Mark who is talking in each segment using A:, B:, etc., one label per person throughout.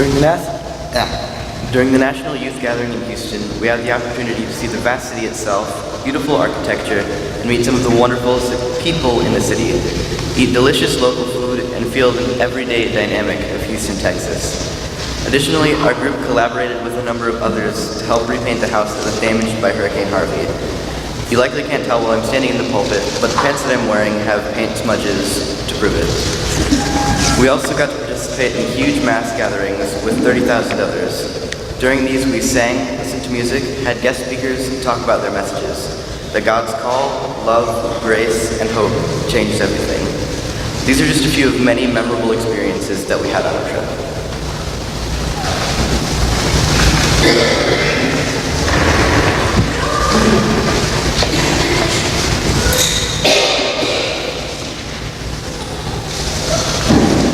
A: During the National Youth Gathering in Houston, we had the opportunity to see the vast city itself, beautiful architecture, and meet some of the wonderful people in the city, eat delicious local food, and feel the everyday dynamic of Houston, Texas. Additionally, our group collaborated with a number of others to help repaint the house that was damaged by Hurricane Harvey. You likely can't tell while I'm standing in the pulpit, but the pants that I'm wearing have paint smudges to prove it. We also got to participate in huge mass gatherings with 30,000 others. During these, we sang, listened to music, had guest speakers talk about their messages. That God's call, love, grace, and hope changes everything. These are just a few of many memorable experiences that we had on our trip.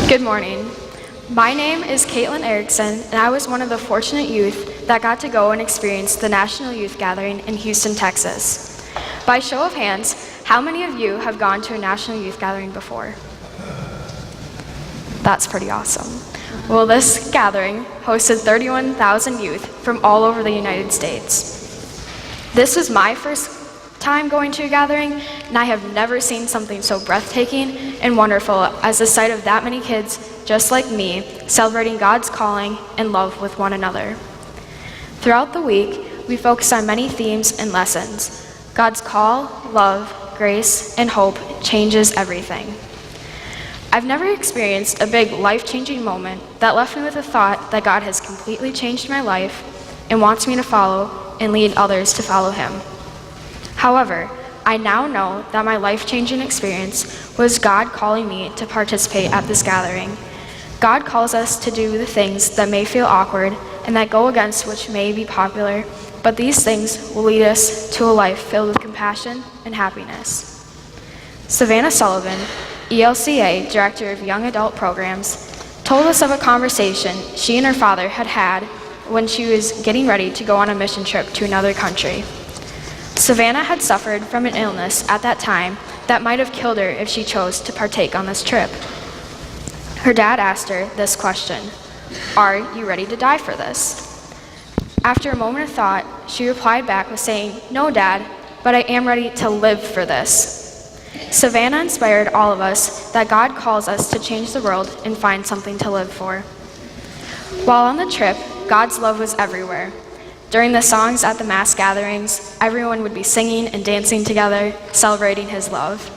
B: Good morning. My name is Katelynn Erickson, and I was one of the fortunate youth that got to go and experience the National Youth Gathering in Houston, Texas. By show of hands, how many of you have gone to a National Youth Gathering before? That's pretty awesome. Well, this gathering hosted 31,000 youth from all over the United States. This was my first time going to a gathering, and I have never seen something so breathtaking and wonderful as the sight of that many kids just like me celebrating God's calling and love with one another. Throughout the week, we focused on many themes and lessons. God's call, love, grace, and hope changes everything. I've never experienced a big life-changing moment that left me with the thought that God has completely changed my life and wants me to follow and lead others to follow him. However, I now know that my life-changing experience was God calling me to participate at this gathering. God calls us to do the things that may feel awkward and that go against which may be popular, but these things will lead us to a life filled with compassion and happiness. Savannah Sullivan, ELCA Director of Young Adult Programs, told us of a conversation she and her father had when she was getting ready to go on a mission trip to another country. Savannah had suffered from an illness at that time that might have killed her if she chose to partake on this trip. Her dad asked her this question: "Are you ready to die for this?" After a moment of thought, she replied back with saying, "No, Dad, but I am ready to live for this." Savannah inspired all of us that God calls us to change the world and find something to live for. While on the trip, God's love was everywhere. During the songs at the mass gatherings, everyone would be singing and dancing together, celebrating his love.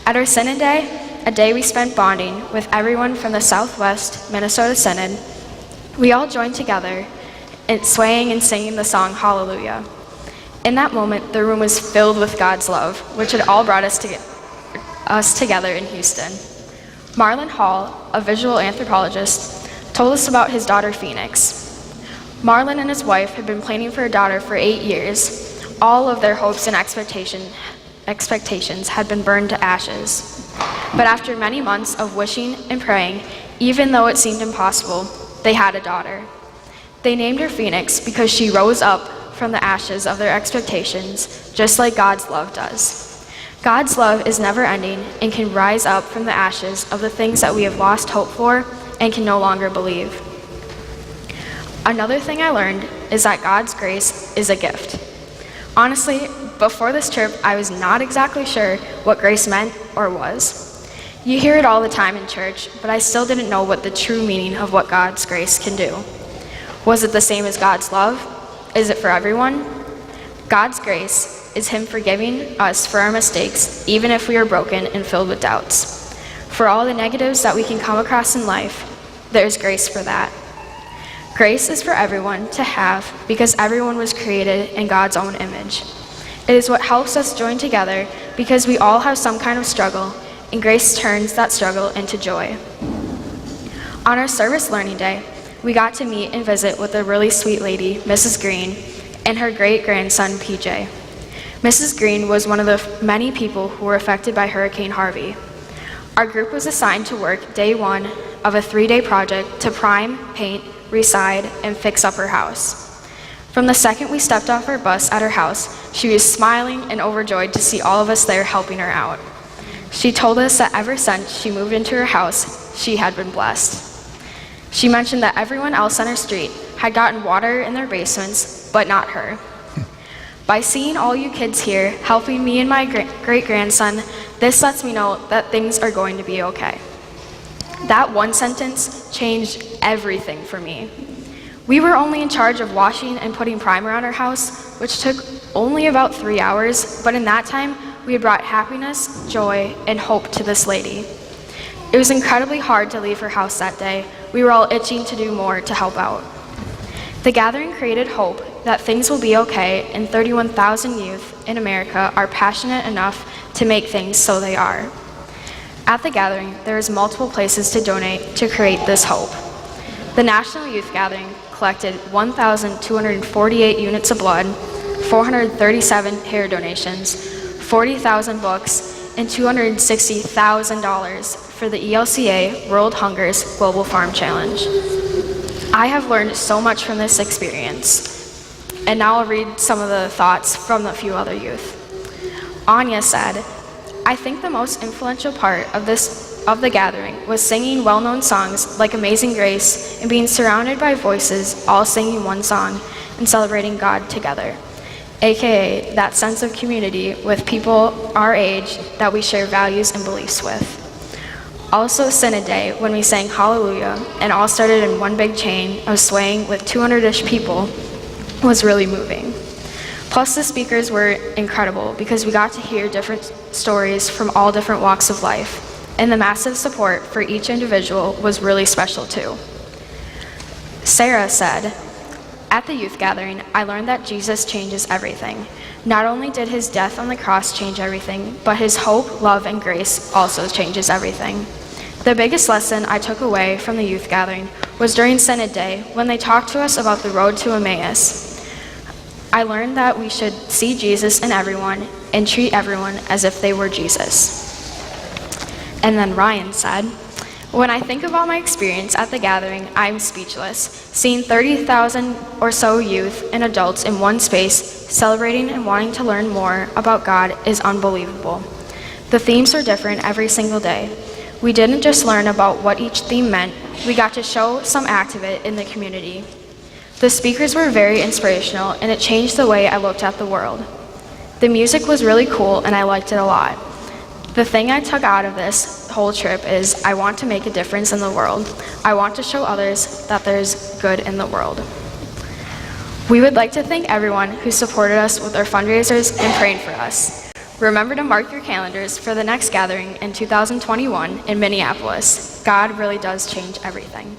B: At our Synod Day, a day we spent bonding with everyone from the Southwest Minnesota Synod, we all joined together and swaying and singing the song Hallelujah. In that moment, the room was filled with God's love, which had all brought us together in Houston. Marlon Hall, a visual anthropologist, told us about his daughter Phoenix. Marlon and his wife had been planning for a daughter for 8 years. All of their hopes and expectations had been burned to ashes. But after many months of wishing and praying, even though it seemed impossible, they had a daughter. They named her Phoenix because she rose up from the ashes of their expectations, just like God's love does. God's love is never ending and can rise up from the ashes of the things that we have lost hope for and can no longer believe. Another thing I learned is that God's grace is a gift. Honestly, before this trip, I was not exactly sure what grace meant or was. You hear it all the time in church, but I still didn't know what the true meaning of what God's grace can do. Was it the same as God's love? Is it for everyone? God's grace is him forgiving us for our mistakes, even if we are broken and filled with doubts. For all the negatives that we can come across in life, there's grace for that. Grace is for everyone to have because everyone was created in God's own image. It is what helps us join together because we all have some kind of struggle, and grace turns that struggle into joy. On our service learning day, we got to meet and visit with a really sweet lady, Mrs. Green, and her great-grandson, PJ. Mrs. Green was one of the many people who were affected by Hurricane Harvey. Our group was assigned to work day one of a 3-day project to prime, paint, reside, and fix up her house. From the second we stepped off our bus at her house, she was smiling and overjoyed to see all of us there helping her out. She told us that ever since she moved into her house, she had been blessed. She mentioned that everyone else on her street had gotten water in their basements, but not her. By seeing all you kids here helping me and my great-grandson, this lets me know that things are going to be okay. That one sentence changed everything for me. We were only in charge of washing and putting primer on our house, which took only about 3 hours, but in that time, we had brought happiness, joy, and hope to this lady. It was incredibly hard to leave her house that day. We were all itching to do more to help out. The gathering created hope that things will be okay, and 31,000 youth in America are passionate enough to make things so they are. At the gathering, there is multiple places to donate to create this hope. The National Youth Gathering collected 1,248 units of blood, 437 hair donations, 40,000 books, and $260,000 for the ELCA World Hunger's Global Farm Challenge. I have learned so much from this experience, and now I'll read some of the thoughts from a few other youth. Anya said, "I think the most influential part of the gathering was singing well-known songs like Amazing Grace and being surrounded by voices all singing one song and celebrating God together, aka that sense of community with people our age that we share values and beliefs with. Also Synod Day, when we sang Hallelujah and all started in one big chain of swaying with 200-ish people, was really moving. Plus the speakers were incredible because we got to hear different stories from all different walks of life, and the massive support for each individual was really special too." Sarah said, "At the youth gathering, I learned that Jesus changes everything. Not only did his death on the cross change everything, but his hope, love, and grace also changes everything. The biggest lesson I took away from the youth gathering was during Synod Day when they talked to us about the road to Emmaus. I learned that we should see Jesus in everyone and treat everyone as if they were Jesus." And then Ryan said, "When I think of all my experience at the gathering, I'm speechless. Seeing 30,000 or so youth and adults in one space, celebrating and wanting to learn more about God is unbelievable. The themes were different every single day. We didn't just learn about what each theme meant, we got to show some act of it in the community. The speakers were very inspirational, and it changed the way I looked at the world. The music was really cool, and I liked it a lot. The thing I took out of this whole trip is I want to make a difference in the world. I want to show others that there's good in the world." We would like to thank everyone who supported us with our fundraisers and praying for us. Remember to mark your calendars for the next gathering in 2021 in Minneapolis. God really does change everything.